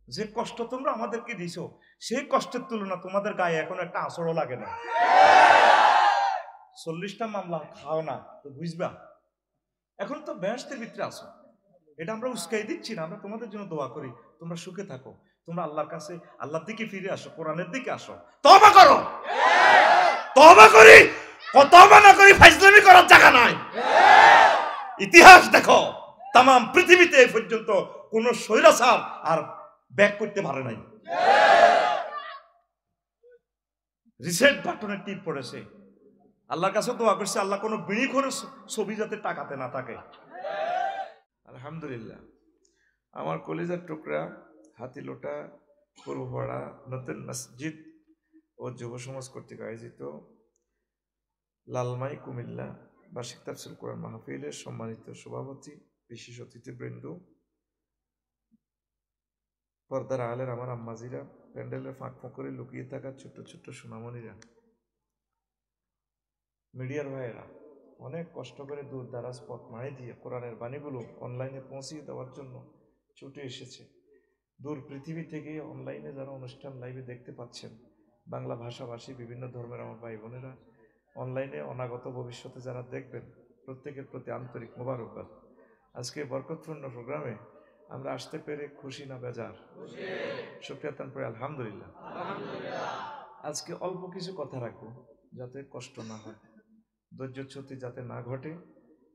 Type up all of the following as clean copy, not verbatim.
যে কষ্ট তোমরা আমাদেরকে দিছো সেই কষ্টের তুলনা তোমাদের গায়ে এখন একটা আঁচড়ও লাগে না। 40টা মামলা খাও না তো বুঝবা, এখন তো বেহেশতের ভিতরে আসো। এটা আমরা উস্কাই দিচ্ছি না, আমরা তোমাদের জন্য দোয়া করি তোমরা সুখে থাকো, তোমরা আল্লাহর কাছে আল্লাহর দিকে ফিরে আসো, কোরআনের দিকে আসো, তওবা করো। তওবা করি তওবা না করি ফাইজলামি করার জায়গা নাই। ইতিহাস দেখো, তাম পৃথিবীতে এই পর্যন্ত কোন স্বৈরাচার আর ব্যাক করতে পারে নাই। রিসেট বাটনে টিপ পড়েছে, আল্লাহর কাছে দোয়া করছে আল্লাহ কোনো বিড়ি করে ছবি যাতে টাকাতে না থাকে। আলহামদুলিল্লাহ, আমার কলিজার টুকরা হাতিলোটা পূর্বপাড়া নতুন মসজিদ ও যুব সমাজ কর্তৃক আয়োজিত লালমাই কুমিল্লা বার্ষিক তাফসীর কোরআন মাহফিলের সম্মানিত সভাপতি, বিশেষ অতিথিবৃন্দ, পর্দার আলের আমার আম্মাজিরা, প্যান্ডেলের ফাঁক ফোঁকরে লুকিয়ে থাকা ছোট্ট ছোট্ট সোনামণিরা, মিডিয়ার ভাইয়েরা, অনেক কষ্ট করে দূর দারাজ পথ মারি দিয়ে কোরআনের বাণীগুলো অনলাইনে পৌঁছিয়ে দেওয়ার জন্য ছুটে এসেছে। দূর পৃথিবী থেকে অনলাইনে যারা অনুষ্ঠান লাইভে দেখতে পাচ্ছেন, বাংলা ভাষাভাষী বিভিন্ন ধর্মের আমার ভাই বোনেরা, অনলাইনে অনাগত ভবিষ্যতে যারা দেখবেন, প্রত্যেকের প্রতি আন্তরিক মোবারকবাদ। আজকে বরকতপূর্ণ প্রোগ্রামে আমরা আসতে পেরে খুশি না বেজার? শুকরিয়া তান পরে আলহামদুলিল্লাহ। আজকে অল্প কিছু কথা রাখবো যাতে কষ্ট না হয়, ধৈর্যচ্যুতি যাতে না ঘটে।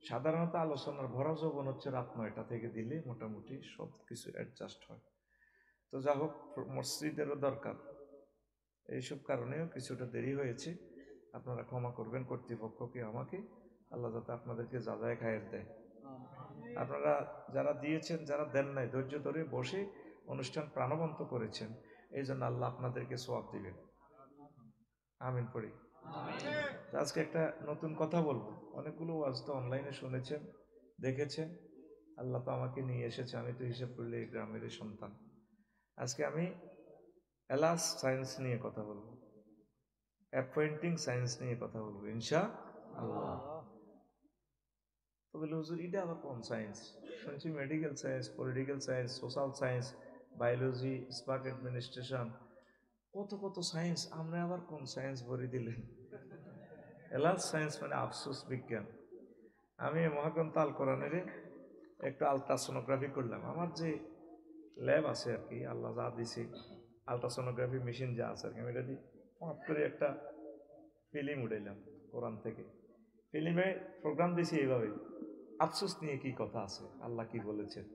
সাধারণত আলোচনার ভরা যৌবন হচ্ছে রাত 9টা থেকে দিলে মোটামুটি সব কিছু অ্যাডজাস্ট হয়। তো যা হোক, মসজিদেরও দরকার, এইসব কারণেও কিছুটা দেরি হয়েছে, আপনারা ক্ষমা করবেন কর্তৃপক্ষকে, আমাকে। আল্লাহ যাতে আপনাদেরকে যাজায় খায়ের দেয়। আপনারা যারা দিয়েছেন, যারা দেন নাই, ধৈর্য ধরে বসে অনুষ্ঠান প্রাণবন্ত করেছেন, এই জন্য আল্লাহ আপনাদেরকে সওয়াব দিবেন। আমিন পড়ি। আজকে একটা নতুন কথা বলবো। অনেকগুলো ওয়াজ তো অনলাইনে শুনেছেন, দেখেছেন। আল্লাহ তো আমাকে নিয়ে এসেছে, আমি তো হিসেব করলে এই গ্রামেরই সন্তান। আজকে আমি এলাস সায়েন্স নিয়ে কথা বলবো, অ্যাপয়েন্টিং সায়েন্স নিয়ে কথা বলবো ইনশাআল্লাহ। তো বলে হুজুর এটা আবার কোন সায়েন্স? শুনছি medical science, political science, social science, biology, spark administration, কত কত সায়েন্স, আমরা আবার কোন সায়েন্স ভরে দিলেন? এলাস সায়েন্স মানে আফসোস বিজ্ঞান। আমি মহাগ্রন্থ আল কোরআনের একটু আলট্রাসোনোগ্রাফি করলাম। আমার যে ল্যাব আছে আর কি, আল্লাহ যা দিছে, আলট্রাসোনোগ্রাফি মেশিন যা আছে আর কি, আমি এটা দিয়ে পাঁচ করে একটা ফিল্ম উঠাইলাম কোরআন থেকে। ফিল্মে প্রোগ্রাম দিছি এইভাবে, আফসোস নিয়ে কি কথা আছে, আল্লাহ কি বলেছেন।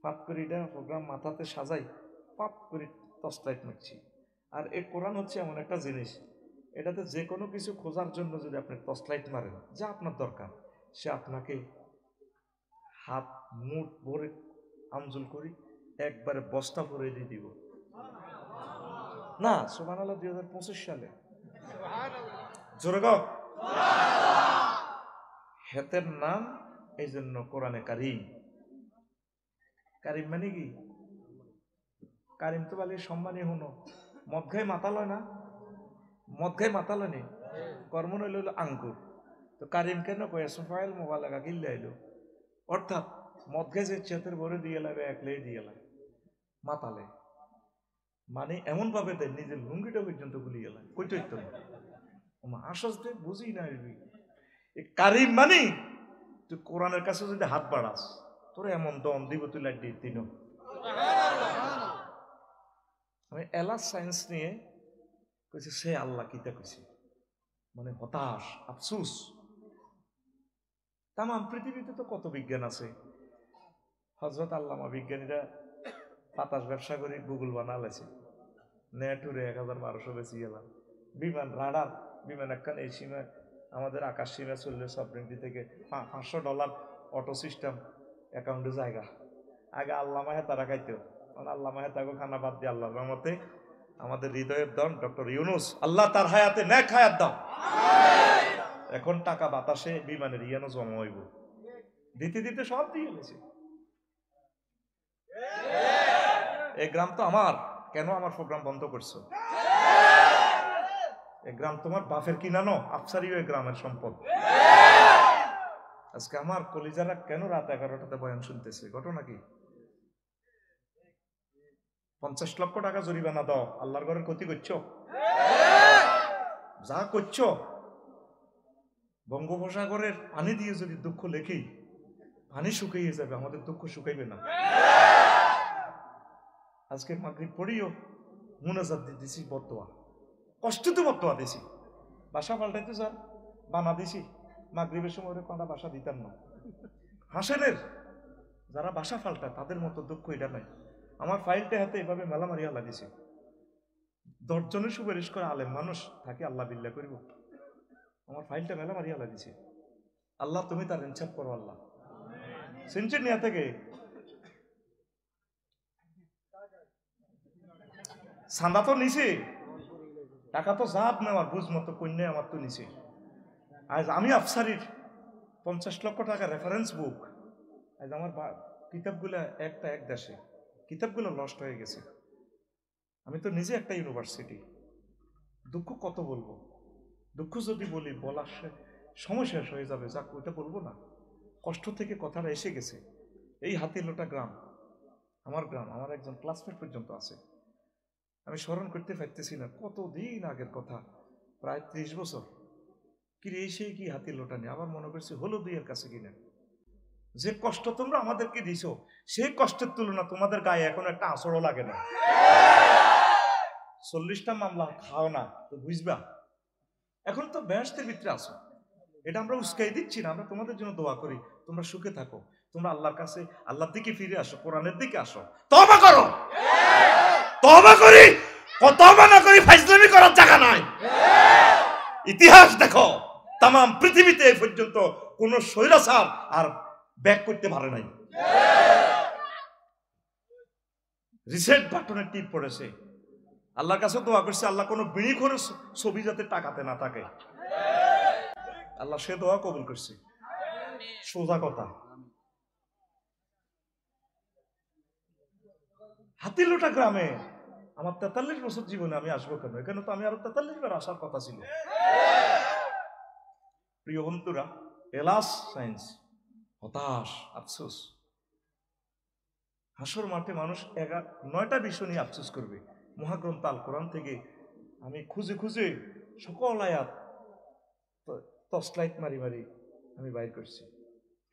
পাপ করে এটা প্রোগ্রাম মাথাতে সাজাই, পাপ করে টর্চলাইট মারছি। আর এই কোরআন হচ্ছে এমন একটা জিনিস, এটাতে যে কোনো কিছু খোঁজার জন্য যদি আপনি টর্চলাইট মারেন, যা আপনার দরকার, সে আপনাকে হাত মুঠ ভরে আমজুল করি একবারে বস্তা ভরে দিয়ে দিব। না সুবহানাল্লাহ, 2025 সালে জোরে গো হেতের নাম, এই জন্য কোরআনে কারিম। কারিম মানে কি? কারিম তো বলে সম্মানী হনো। মদ খাই মাতাল হয় না, মদ খাই মাতাল হয়নি, কর্ম নইল হলো আঙ্কুর। তো কারিম কেন কয়ে সোফাইল মোবাইল কিনলে এলো, অর্থাৎ মদ খাই যে চেতের ভরে দিয়ে লাগে একলাই দিয়ে লাগে মাতালে, মানে এমন ভাবে দেয় নিজের লুঙ্গিটা পর্যন্ত গুলি গেল কই তো আসস দে বুঝি না। কারিম মানে তুই কোরআনের কাছে যদি হাত বাড়াস, তোর এমন দম দিব তুই লাইট দিয়ে তিন। আমি এলাস সায়েন্স নিয়ে কইছে সে আল্লাহ কিতা কইছে, মানে হতাশ আফসুস। তাম পৃথিবীতে তো কত বিজ্ঞান আছে। হজরত আল্লামা বিজ্ঞানীরা বাতাস ব্যবসা করে গুগল বানালেছে, নেট উড়ে 1012 বেশি গেলাম। বিমান রাডার, বিমান একখান এই সীমা আমাদের আকাশ সীমা চললে সবরিংটি থেকে $500 অটো সিস্টেম অ্যাকাউন্টে জায়গা। আগে আল্লামা হেতারা খাইতেও, কারণ আল্লামা হেতাকে খানা বাদ দিয়ে আল্লাহর রহমতে আমাদের হৃদয়ের দন ডক্টর ইউনুস, আল্লাহ তার হায়াতে নেক হায়াত দাও। এখন টাকা বাতাসে বিমানের ইয়ানো জমা হইব, দিতে দিতে সব দিয়ে গেছে। এই গ্রাম তো আমার, কেন আমার প্রোগ্রাম বন্ধ করছো? এই গ্রাম তোমার বাপের কিনানো, আফসারিও এই গ্রামের সম্পদ। আজকে আমার কলিজারা কেন রাত 11টাতে বয়ান শুনতেছে? ঘটনা কি? 50 লক্ষ টাকা জরিমানা দাও, আল্লাহর ঘরের ক্ষতি করছো? যা করছো, বঙ্গোপসাগরের পানি দিয়ে যদি দুঃখ লেখি, পানি শুকিয়ে যাবে, আমাদের দুঃখ শুকাইবে না। আজকে মাগরিব পড়িও মুনাজাত দিতেছি, বদদোয়া, কষ্টতে বদদোয়া দিছি। বাসা পাল্টাইতে স্যার বানা দিছি, মাগরিবের সময় কটা বাসা দিতাম না। হাসেনের যারা বাসা পাল্টায় তাদের মতো দুঃখ এটা নাই। আমার ফাইলটা হাতে এভাবে মেলা মারিয়া লাগিয়েছে। 10 জনের সুপারিশ করে আলেম মানুষ থাকে, আল্লাহ বিল্লাহ করিব। আমার ফাইলটা মেলা মারিয়া লাগিয়েছে। আল্লাহ তুমি তার ইনসাফ করো আল্লাহ। সেঞ্চুরি নিয়ে থেকে সান্দা তো নিছে, টাকা তো জাপ নেওয়ার বুঝ মতো কন্যা আমার তো নিছে। আজ আমি আফসারির 50 লক্ষ টাকা রেফারেন্স বুক, আজ আমার কিতাবগুলা একটা এক দেশে, কিতাবগুলো নষ্ট হয়ে গেছে। আমি তো নিজে একটা ইউনিভার্সিটি। দুঃখ কত বলবো? দুঃখ যদি বলি বলার সময় শেষ হয়ে যাবে, যাক ওইটা বলবো না। কষ্ট থেকে কথাটা এসে গেছে। এই হাতিলোটা গ্রাম আমার গ্রাম, আমার একজন ক্লাসমেট পর্যন্ত আছে। আমি স্মরণ করতে পারতেছি না, কতদিন আগের কথা, প্রায় 30 বছর। কি রে সেই কি হাতিলোটা নিয়ে আবার মনে করছি হলো দুইয়ের কাছে কিনা। যে কষ্ট তোমরা আমাদেরকে দিছো, সেই কষ্টের তুলনা তোমাদের গায়ে এখন একটা আঁচড়ও লাগে না। 40টা মামলা খাও না তো বুঝবা, এখন তো বেহেশতের ভিতরে আসো। এটা আমরা উস্কাই দিচ্ছি না, আমরা তোমাদের জন্য দোয়া করি, তোমরা সুখে থাকো, তোমরা আল্লাহর কাছে, আল্লাহর দিকে ফিরে আসো, কোরআনের দিকে আসো, তওবা করো। তওবা করি, তওবা না করি ফাইজলামি করার জায়গা নাই। ইতিহাস দেখো, তাম পৃথিবীতে এই পর্যন্ত কোন স্বৈরাচার আর ব্যাক করতে পারে নাই। রিসেট বাটনে টিপ পড়েছে, আল্লাহর কাছে দোয়া করছে, আল্লাহ কোনো বিড়ি করে ছবি যাতে টাকাতে না থাকে, আল্লাহ সে দোয়া কবুল করছে। সোজা কথা। হাতিলোটা গ্রামে আমার 43 বছর জীবনে আমি আসবো কেন? এখানে তো আমি আরো 43 বার আসার কথা ছিল। প্রিয় বন্ধুরা, এলাস সায়েন্স হতাশ, আফসোস। হাসর মাঠে মানুষ 9টা বিষয় নিয়ে আফসোস করবে। মহাগ্রন্থ আল কোরআন থেকে আমি খুঁজে খুঁজে সকল আয়াত টর্চলাইট মারি মারি আমি বাইর করছি।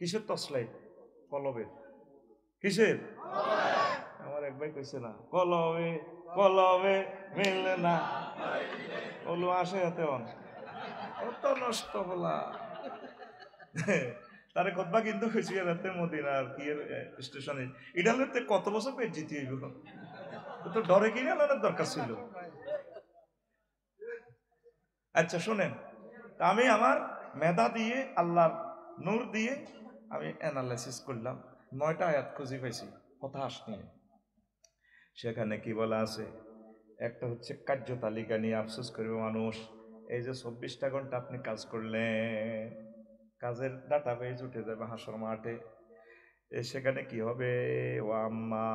কিসের টর্চলাইট? কলবের। কিসের? আমার এক ভাই কইছে না, কলবে কলবে মিললে না, ওলো আসে হাতে অন কত নষ্ট বলা। তারে কতবা কিন্তু হয়েছি রাতে মদিনার কি স্টেশনে, এটা হলে কত বছর পেট জিতি হইব, তো ডরে কিনে আনার দরকার ছিল। আচ্ছা শোনেন, আমি আমার মেধা দিয়ে, আল্লাহর নূর দিয়ে আমি অ্যানালাইসিস করলাম, 9টা আয়াত খুঁজে পাইছি হতাশ নিয়ে। সেখানে কি বলা আছে? একটা হচ্ছে কার্য তালিকা নিয়ে আফসোস করবে মানুষ। এই যে 24টা ঘন্টা আপনি কাজ করলেন, কাজের ডাটাবেজ উঠে যাবে হাসর মাঠে। সেখানে কি হবে? ওয়া আম্মা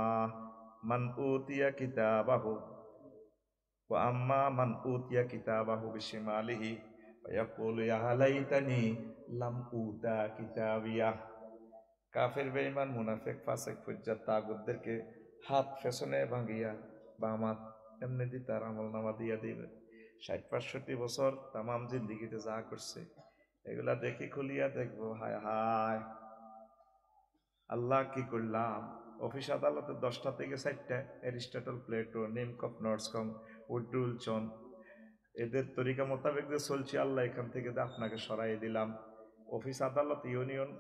মান উতিয়া কিতাবাহু, ওয়া আম্মা মান উতিয়া কিতাবাহু বিশিমালিহি ফায়াকুলু ইয়া লাইতানি লাম উতা কিতাবিয়া। কাফের, বেঈমান, মুনাফিক, ফাসিক, ফুজ্জার, তাগুতদেরকে হাত পেছনে ভাঙিয়া বামাত এমনি দি তার আমলনামা দিয়া দিবে। 60-65 বছর তামাম জিন্দিগিতে যা করছে এগুলা দেখি খুলিয়া দেখবো, হায় হায় আল্লাহ কি করলাম। অফিস আদালতে 10টা থেকে 4টা অ্যারিস্টটল, প্লেটো, নিমকপ, নর্সকম, উড্ডুলচন, এদের তরিকা মোতাবেক যে চলছে, আল্লাহ এখান থেকে আপনাকে সরাই দিলাম। অফিস আদালত, ইউনিয়ন,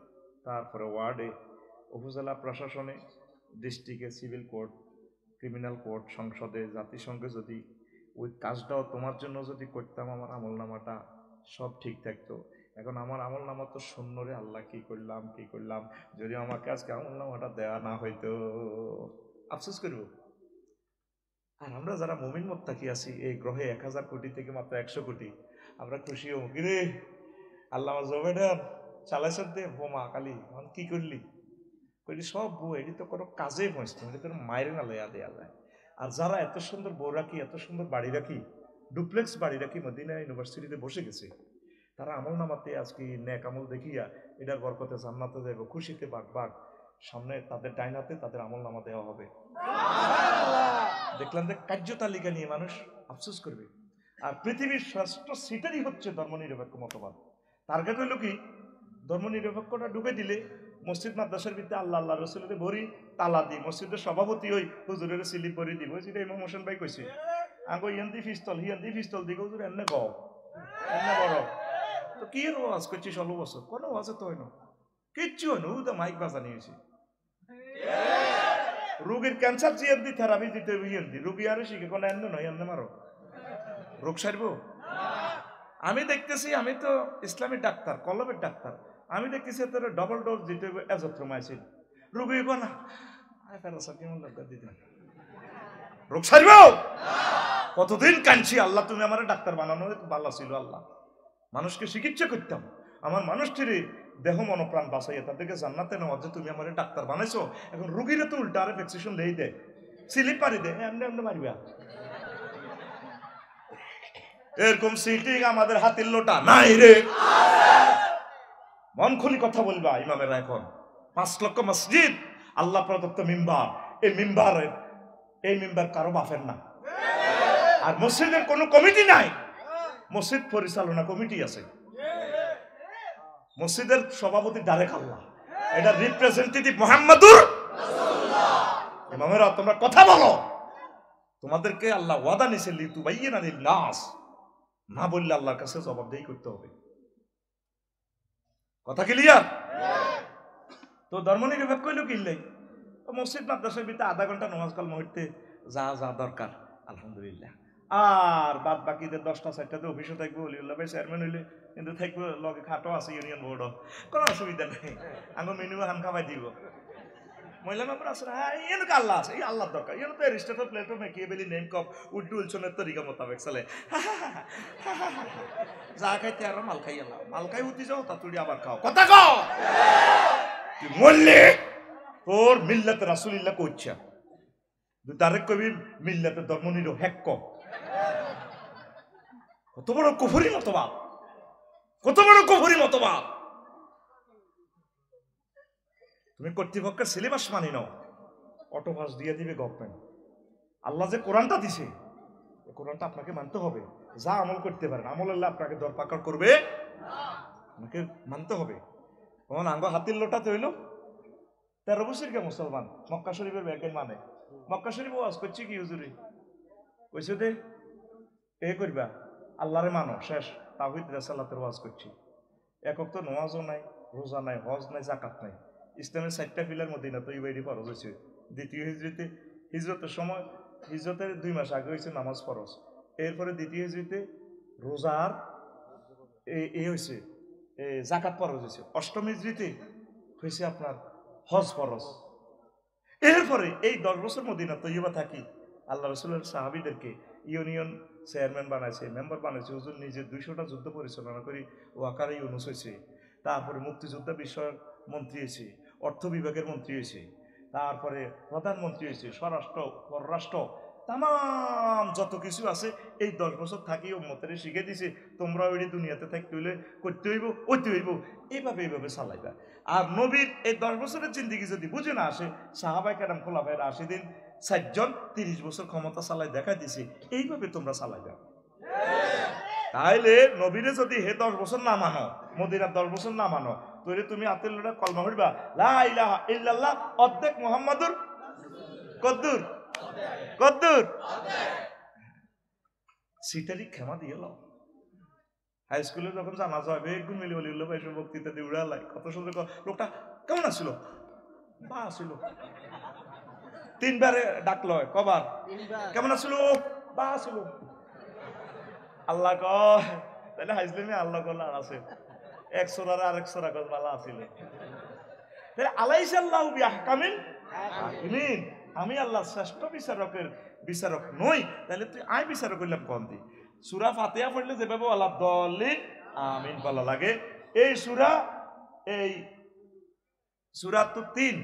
তারপরে ওয়ার্ডে, উপজেলা প্রশাসনে, ডিস্ট্রিক্টে, সিভিল কোর্ট, ক্রিমিনাল কোর্ট, সংসদে, জাতিসংঘে যদি ওই কাজটাও তোমার জন্য যদি করতাম, আমার আমলনামাটা সব ঠিক থাকতো। এখন আমার আমলনামা তো শূন্য রে, আল্লাহ কি করলাম কি করলাম, যদি আমাকে আজকে আমলনামাটা দেওয়া না হইতো, আফসোস করব। আর আমরা যারা মুমিন মুত্তাকি আছি, এই গ্রহে 1000 কোটি থেকে মাত্র 100 কোটি, আমরা খুশি হব কি রে, আল্লাহ জবেডান চালাইছ দে বোমা কালি কি করলি, কইলি সব বউ, এটি তো কোনো কাজে পৌঁছতো, এটি তোর মায়ের না লয়া দেয়া যায়। আর যারা এত সুন্দর বউ রাখি, এত সুন্দর বাড়ি রাখি, ডুপ্লেক্স বাড়ি রাখি, মদিনা ইউনিভার্সিটিতে বসে গেছে, তারা আমল নামাতে আজকে নেক আমল দেখিয়া এটার বরকতে জান্নাতে যাইব, খুশিতে বাঘ বাঘ, সামনে তাদের ডাইনাতে তাদের আমল নামা দেওয়া হবে। দেখলাম যে কার্য তালিকা নিয়ে মানুষ আফসোস করবে। আর পৃথিবীর শ্রেষ্ঠ সিটারই হচ্ছে ধর্মনিরপেক্ষ মতবাদ। টার্গেট হইল কি, ধর্মনিরপেক্ষটা ঢুকে দিলে মসজিদ মাদ্রাসার ভিতরে আল্লাহ আল্লাহ রসুলের ভরি তালা দিই, মসজিদের সভাপতি ওই হুজুরের স্লিপ ভরি দিব, যেটা ইমাম হোসেন ভাই কইছে। আগে ইয়ান্দি পিস্তল হিয়ান্দি পিস্তল দিকে হুজুর এমনি গাও এমনি বড় তো কি এর ওয়াজ করছি 16 বছর, কোনো ওয়াজে তো হয় না, কিচ্ছু হয় না, ও তো মাইক বাজানি হয়েছে। রোগীর ক্যান্সার জিয়ান্দি থেরাপি দিতে হিয়ান্দি, রোগী আরে শিখে কোনো এমনি নয়, এমনি মারো রোগ সারব। আমি দেখতেছি, আমি তো ইসলামিক ডাক্তার, কলমের ডাক্তার, আমি দেখতেছি তোর ডবল ডোজ দিতে হবে এজথ্রোমাইসিন, রোগী গো না রোগ সারব। কতদিন কাঁদছি, আল্লাহ তুমি আমার ডাক্তার বানানো ভালো ছিল, আল্লাহ মানুষকে চিকিৎসা করতাম, আমার মানুষটির দেহ মনপ্রাণ বাঁচাইয়া তাদেরকে জান্নাতে নেওয়া, যে তুমি আমার ডাক্তার বানাইছো, এখন রুগীরা তো উল্টা আরে ভ্যাকসিনেশন দেই দেয়, স্লিপ পারি দেয়, এমনি এমনি মারিবা। এরকম সিটিং আমাদের হাতের লোটা নাই রে, মন খুলি কথা বলবা। ইমামেরা এখন 5 লক্ষ মসজিদ, আল্লাহ প্রদত্ত মিম্বার, এই মিম্বার কারো বাপের না। আর মসজিদের কোনো কমিটি নাই, মসজিদ পরিচালনা কমিটি আছে, মসজিদের সভাপতি ডাইরেক্ট আল্লাহ, এটা রিপ্রেজেন্টেটিভ মুহাম্মাদুর রাসূলুল্লাহ। ইমামেরা তোমরা কথা বলো, তোমাদেরকে আল্লাহ ওয়াদা নিছে লিতুবাইয়িনা লিন-নাস, না বললে আল্লাহর কাছে জবাবদিহি করতে হবে। কথা ক্লিয়ার? তো ধর্মনিরপেক্ষ হইল কিনলে মসজিদ মাদ্রাসার ভিতরে আধা ঘন্টা নামাজ কাল মুহূর্তে যা যা দরকার আলহামদুলিল্লাহ, আর বাদ বাকিদের 10টা 4টাতে অফিসে থাকবো, অলিউল্লাহ ভাই চেয়ারম্যান হইলে কিন্তু থাকবো, লগে খাটো আছে ইউনিয়ন বোর্ডও, কোনো অসুবিধা নেই, আঙ্গ মেনু হান খাওয়াই দিব। মহিলা মেম্বার আছে, হ্যাঁ এর আল্লাহ আছে, এই আল্লাহর দরকার, এর তো রেজিস্টার প্লেটো মেকিয়ে বেলি নেম কপ উড্ডু উলছনের তরিকা মোতাবেক চলে, যা খাইতে আরো মাল খাই আল্লাহ, মাল খাই উঠি যাও তা তুই আবার খাও, কথা কও তুই মরলে তোর মিল্লাতে রাসূলুল্লাহ কইছা, ডাইরেক্ট কবি মিল্লাতে ধর্মনিরপেক্ষ, কত বড় কুফরি মতবাদ, কত বড় কুফরি মতবাদ। তুমি কর্তৃপক্ষের সিলেবাস মানি নাও, অটো পাস দিয়ে দিবে গভর্নমেন্ট। আল্লাহ যে কোরআনটা দিছে, কোরআনটা আপনাকে মানতে হবে, যা আমল করতে পারেন আমল আল্লাহ আপনাকে দরপাকড় করবে, আপনাকে মানতে হবে। তখন আঙ্গ হাতির লোটাতে হইল 13 বছর কে মুসলমান, মক্কা শরীফের ব্যাগের মানে মক্কা শরীফ ওয়াজ করছি কি হুজুরি কইছে দে এ করবা আল্লাহরে মানো, শেষ তাওহীদ রিসালাতের ওয়াজ করছি। একক তো নামাজও নাই, রোজা নাই, হজ নাই, যাকাত নাই, ইসলামের 4টা পিলার মদিনা তো ইবাইদি ফরজ হয়েছে। দ্বিতীয় হিজরিতে, হিজরতের সময়, হিজরতের 2 মাস আগে হয়েছে নামাজ ফরজ, এরপরে দ্বিতীয় হিজরিতে রোজার এ হয়েছে যাকাত ফরজ হয়েছে, অষ্টম হিজরিতে হয়েছে আপনার হজ ফরজ। এরপরে এই 10 বছর মদিনা তৈয়বা থাকি আল্লাহ রসুলের সাহাবীদেরকে ইউনিয়ন চেয়ারম্যান বানাইছে, মেম্বার বানাইছে, হুজুর নিজে 200টা যুদ্ধ পরিচালনা করি ওয়াকারে ইউনুস হয়েছে, তারপরে মুক্তিযোদ্ধা বিষয়ক মন্ত্রী হয়েছে, অর্থ বিভাগের মন্ত্রী হয়েছে, তারপরে প্রধানমন্ত্রী হয়েছে, স্বরাষ্ট্র পররাষ্ট্র তাম যত কিছু আছে এই 10 বছর থাকি উম্মতের শিখে দিছে, তোমরা ওই দুনিয়াতে থাকতে হইলে করতে হইব, ওইতে হইব, এইভাবে চালাইবা। আর নবীর এই 10 বছরের জিন্দিগি যদি বুঝে না আসে, সাহাবায়ে কেরাম খোলাফায়ে রাশিদিন 4 জন 30 বছর ক্ষমতা চালাই দেখা দিছে, এইভাবে তোমরা চালাইবা। তাইলে নবীরে যদি হে 10 বছর না মানো, মদিনার 10 বছর না মানো, তাহলে তুমি আতের লোটা কলমা পড়বা লা ইলাহা ইল্লাল্লাহ অর্ধেক মুহাম্মাদুর কদ্দুর কদ্দুর সিটারি ক্ষমা দিয়ে লাও। হাই স্কুলে যখন জানা যায় বেগুন মিলি বলি ভাই সব বক্তৃতা দিয়ে উড়ালাই, কত সুন্দর লোকটা কেমন আসছিল, বা আসছিল 3বারে ডাকলো, কবার কেমন আসছিল, বা আসছিল, আল্লাহ কয় তাহলে হাইজলেমি আল্লাহ কল আর আছে 1 সূরার আরেক সূরা কল ভালো আছিল, তাহলে আলাইসাল্লাহু বিআহকামিল হাকিমিন, আমি আল্লাহ শ্রেষ্ঠ বিচারক নই, তাহলে তুই আই বিচারক করলাম কোন দি? সূরা ফাতিহা পড়লে যেভাবে আল্লাহ দলিল আমিন বলা লাগে, এই সূরা তো 3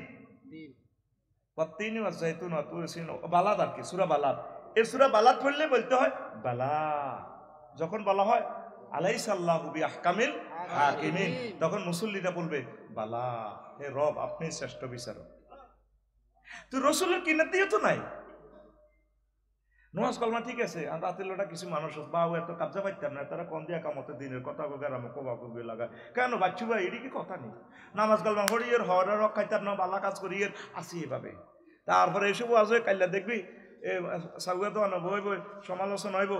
ওয়াতিনি ওয়াজাইতুন ওয়াতুসিন বালাদ আর কি সূরা বালাদ, এই সূরা বালাদ পড়লে বলতে হয় বালা, যখন বলা হয় আলাইসাল্লাহু বিআহকামিল হাকিমিন তখন মুসল্লিরা বলবে বালা, হে রব আপনি শ্রেষ্ঠ বিচারক। তো রাসূলের কিনাতেও তো নাই, নোয়াজ কলমা ঠিক আছে, আর রাতের লোটা কিছু মানুষ বাবু এত কাবজা পাইতাম না, তারা কন দিয়া কামতে দিনের কথা গেরাম কোবা কবি লাগা কেন বাচ্চু ভাই এটি কি কথা নেই। নামাজ কালমা হরিয়ের হওয়ার খাইতাম না, বালা কাজ করিয়ের আসি এভাবে। তারপরে এসব আজ কাইলা দেখবি সাগুয়া তো আনব হইব, সমালোচনা হইব,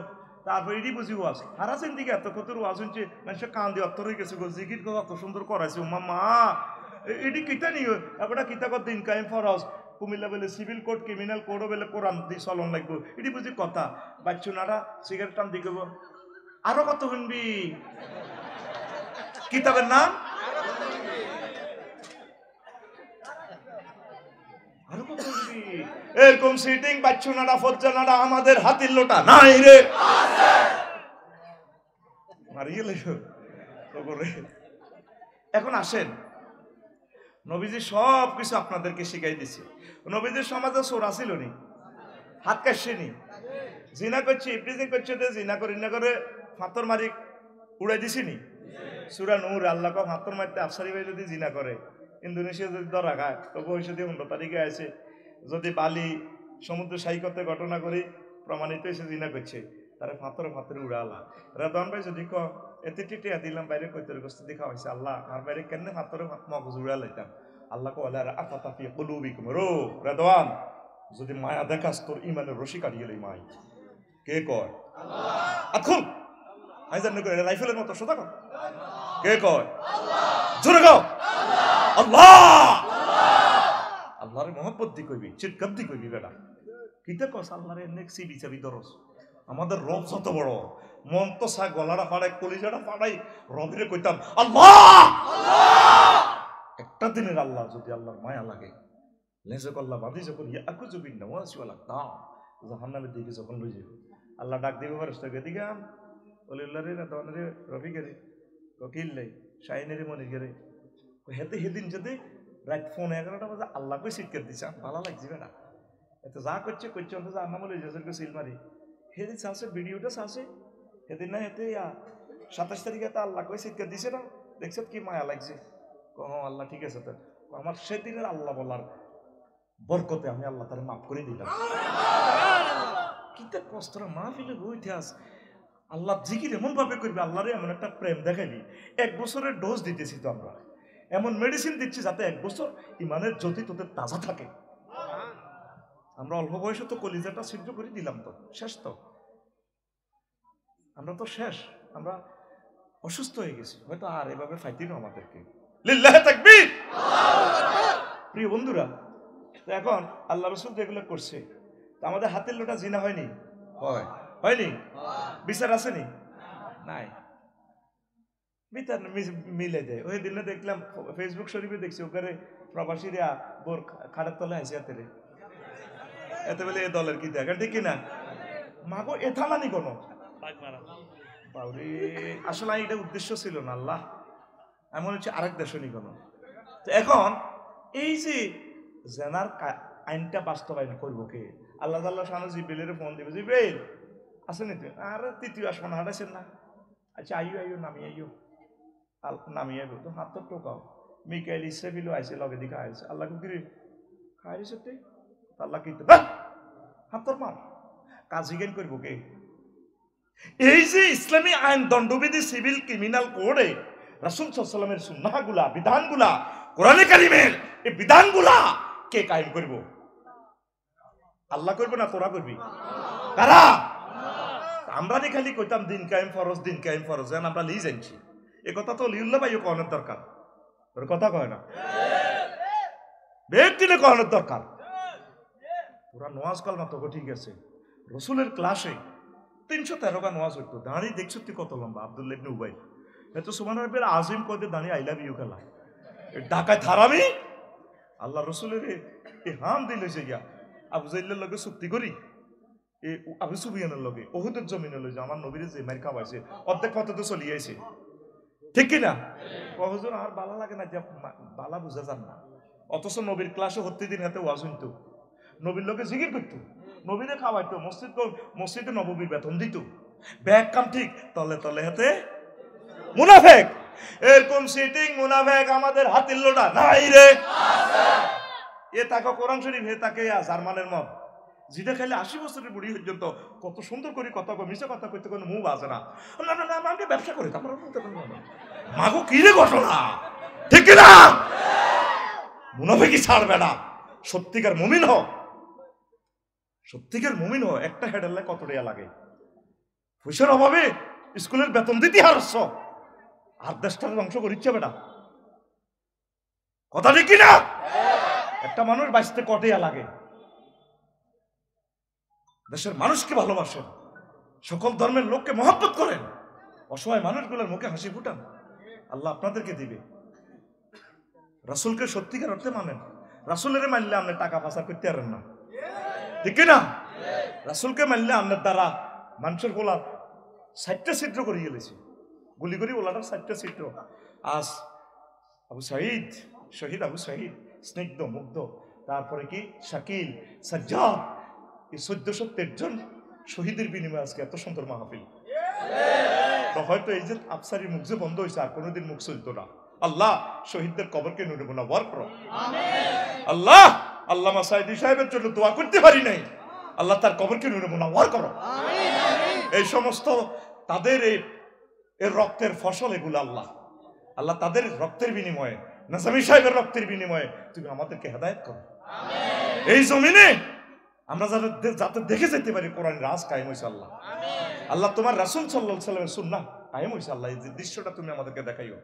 তারপরে এটি বুঝি ওয়াজ আর আছেন দিকে এত কত ওয়াজ শুনছে মানুষের কান দিয়ে অত্তর হয়ে গেছে, জিকির অত সুন্দর করাইছে মা এটি কিতা নিও একটা কিতা কর দিন কায়েম ফরজ, কুমিল্লা বলে সিভিল কোড ক্রিমিনাল কোডও বলে কোরআন দিয়ে চলন লাগবো, এটি বুঝি কথা। বাচ্চু নারা সিগারেট টান দিয়ে গেব, আরো কত শুনবি কিতাবের নাম, আরো কত শুনবি এরকম সিটিং। বাচ্চু নারা ফজ্জা নারা আমাদের হাতির লোটা নাই রে, মারিয়ে এখন আসেন নবীজি সব কিছু আপনাদেরকে শিখাই দিছে। নবীজির সমাজে চোর আসিল নি, হাত কাটছেনি, জিনা করছে ইফটিজিং করছে, জিনা করি না করে ফাতর মারি উড়াই দিছিনি। সূরা নূর আল্লাহ কা ফাতর মারতে আফসারি ভাই যদি জিনা করে ইন্দোনেশিয়া যদি ধরা খায় তো ভবিষ্যতে 15 তারিখে আছে, যদি বালি সমুদ্র সৈকতে ঘটনা করি প্রমাণিত হয়েছে জিনা করছে, তারা ফাতরে উড়ালা। রেদওয়ান ভাই যদি ক এতে টিটিয়া দিলাম বাইরে কৈতর গোস্ত দেখা হয়েছে, আল্লাহ আর বাইরে কেন ফাতরে মগজ উড়া লাইতাম। আল্লাহ কলা আফাতাফি কুলুবিকুম রো রেদওয়ান, যদি মায়া দেখাস তোর ইমানের রশি কাটিয়ে লই মাই। কে কয়? আল্লাহ। এখন আই জানি করে রাইফেলের মতো সোজা কর, কে কয়? জোরে গাও আল্লাহ। আল্লাহর মহব্বত দি কইবি, চিৎকার দি কইবি বেটা, কিতা কস আল্লাহর নেক সিবি চাবি দরস। আমাদের রব যত বড়, মন তো সা গলাটা ফাড়াই কলিজাটা ফাড়াই রবের কইতাম আল্লাহ। একটা দিনের আল্লাহ যদি আল্লাহর মায়া লাগে, লেজে কল্লা বাঁধি যখন ইয়াকু জবিন না ওয়াসিওয়ালা দাও জাহান্নামের দিকে যখন লই যাবে, আল্লাহ ডাক দিবে ফারেস্তাকে, দিকে আম ওলিল্লাহ রে দনের রফি গেরে ককিল লাই শাহিনের মনির গেরে হেতে সেদিন যদি রাত ফোন 11টা বাজে আল্লাহ কই সিটকে দিছে, ভালো লাগছে না এত যা করছে অন্তত আর নাম লই যাচ্ছে সিল মারি। সেদিন চাষে ভিডিওটা চাষে সেদিন না এতে 27 তারিখে তো আল্লাহ কই সিটকে দিছে না, দেখছ কি মায়া লাগছে। আল্লাহ ঠিক আছে, তো আমার সেদিনের আল্লাহ বলার বরকতে আমি আল্লাহ তারে মাফ করে দিলাম। কিন্তু কষ্টটা মাহফিলে ইতিহাস আল্লাহ জিকির এমন ভাবে করবে, আল্লাহরে এমন একটা প্রেম দেখাইলি। 1 বছরের ডোজ দিতেছি তো আমরা, এমন মেডিসিন দিচ্ছি যাতে 1 বছর ইমানের জ্যোতি তোদের তাজা থাকে। আমরা অল্প বয়সে তো কলিজাটা সিদ্ধ করে দিলাম, তো শেষ, তো আমরা তো শেষ, আমরা অসুস্থ হয়ে গেছি, হয়তো আর এভাবে ফাইতি না আমাদেরকে। লিল্লাহি তাকবীর। প্রিয় বন্ধুরা, তো এখন আল্লাহ রাসূল যেগুলো করছে, তো আমাদের হাতের লোটা জিনা হয়নি? হয়নি? বিচার আসেনি? নাই, বিচার মিলে দেয়। ওই দিনে দেখলাম ফেসবুক শরীফে দেখছি ওখানে প্রবাসীরা বোর খাটের তলে আইসে হাতেরে এত বলে এ দলের কি দেখা, ঠিক কিনা? মাগো এ থামানি কোনো আসলে এটা উদ্দেশ্য ছিল না, আল্লাহ এমন হচ্ছে আরেক দেশনি কোনো। তো এখন এই যে জেনার আইনটা বাস্তবায়ন করবো কে? আল্লাহ তাআলা শানে জিব্রাইলের ফোন দিবে, জিব্রাইল আসেনি তুই? আর তৃতীয় আসমান হাঁটাইছেন না? আচ্ছা আইও নামিয়ে আইব, তো হাত তো টোকাও। মিকাইল ইসরাফিলও আইছে লগে দিকে আইছে, আল্লাহ কি খাইছে তুই? আল্লাহ কি হাত তোর মার, কাজ হিগেন করবো কে? এই যে ইসলামী আইন দণ্ডবিধি সিভিল ক্রিমিনাল কোডে রাসূল সাল্লাল্লাহু আলাইহি ওয়াসাল্লামের সুন্নাহগুলা বিধানগুলা কোরআনে কারীমের এই বিধানগুলা কে কায়েম করব? আল্লাহ করব না তোরা করবি? কারা? আমরা নি খালি কইতাম দিন কায়েম ফরজ জান আমরা লিয়ে যাচ্ছি, এ কথা তো লিউল্লাহ ভাইও কোনের দরকার, ওর কথা কয় না ব্যক্তিনে কোনের দরকার। ওরা নোয়াজ কালমা তো ঠিক আছে, রসুলের ক্লাসে 313 গান ওয়াজ হইতো, দাঁড়িয়ে দেখছো তুই কত লম্বা আব্দুল্লাহ ইবনে উবাই, এত সুবহান রাব্বিল আযীম কদে দাঁড়িয়ে আই লাভ ইউ খেলা ঢাকায় থারামি। আল্লাহ রসুলের এ হাম দিলে যে গিয়া আবু জাইলের লগে চুক্তি করি, এ আবু সুফিয়ানের লগে ওহুদের জমিনে লই যে আমার নবীরে যে মার খাওয়াইছে অর্ধেক পথে তো চলি আইছে, ঠিক কিনা? হুজুর আর বালা লাগে না, যে বালা বুঝা যান না, অথচ নবীর ক্লাসে হতে দিন হাতে ওয়াজ হইতো, নবীর লোকে জিকির করতো, নবীরে খাওয়াইতো, মসজিদে নববীর বেতন দিত, ব্যাগ কাম ঠিক, তলে তলে হাতে মুনাফেক। এরকম সিটিং মুনাফেক আমাদের হাতির লোটা নাই রে। এ তাকে কোরআন শরীফ, হে তাকে জার্মানের মত, যেটা খাইলে 80 বছরের বুড়ি পর্যন্ত কত সুন্দর করে কথা কয়, মিশা কথা কইতে কোনো মুভ আছে না। না না না, আমি ব্যবসা করি, আমার মাগো কি রে ঘটনা, ঠিক না? মুনাফিকি ছাড়বে না। সত্যিকার মুমিন হও, সত্যিকার মুমিন হও। একটা হেডারলে কত টাকা লাগে? পয়সার অভাবে স্কুলের বেতন দিতে হারছ, আর দেশটার ধ্বংস করিচ্ছে বেটা, কথা ঠিক না? একটা মানুষ বাঁচতে কটিয়া লাগে। দেশের মানুষকে ভালোবাসেন, সকল ধর্মের লোককে মহব্বত করেন, অসহায় মানুষগুলোর মুখে হাসি ফুটান, আল্লাহ আপনাদেরকে দিবে। রাসূলকে সত্যিকার অর্থে মানেন। রাসূলের মানলে আপনি টাকা পাচার করতে পারেন না, ঠিক না? রাসূলকে মানলে আপনার দ্বারা মানুষের গোলার 60টা ছিদ্র করে গেলেছে, গুলি করি ওলাটার 60টা ছিদ্র। আজ আবু সাঈদ, শহীদ আবু সাঈদ, স্নিগ্ধ মুগ্ধ, তারপরে কি শাকিল, সাজ্জাদ, এই 1413 জন শহীদের বিনিময়ে আজকে এত সুন্দর মাহফিল। তো হয়তো এই যে আফসারির মুখ যে বন্ধ হয়েছে, আর কোনোদিন মুখ চলতো না। আল্লাহ শহীদদের কবরকে নূরে মুনাওয়ার করো। আল্লাহ আল্লামা সাঈদী সাহেবের জন্য দোয়া করতে পারি নাই, আল্লাহ তার কবরকে নূরে মুনাওয়ার করো। এই সমস্ত তাদের এর রক্তের ফসল এগুলো আল্লাহ, আল্লাহ তাদের রক্তের বিনিময়ে, নাজামী সাহেবের রক্তের বিনিময়ে তুমি আমাদেরকে হেদায়েত করো। এই জমিনে আমরা যাতে দেখে যেতে পারি কোরআন রাজ কায়েম হয়েছে। আল্লাহ আল্লাহ তোমার রাসূল সাল্লাল্লাহু আলাইহি ওয়াসাল্লামের সুন্নাহ কায়েম হয়েছে। আল্লাহ এই দৃশ্যটা তুমি আমাদেরকে দেখাইও।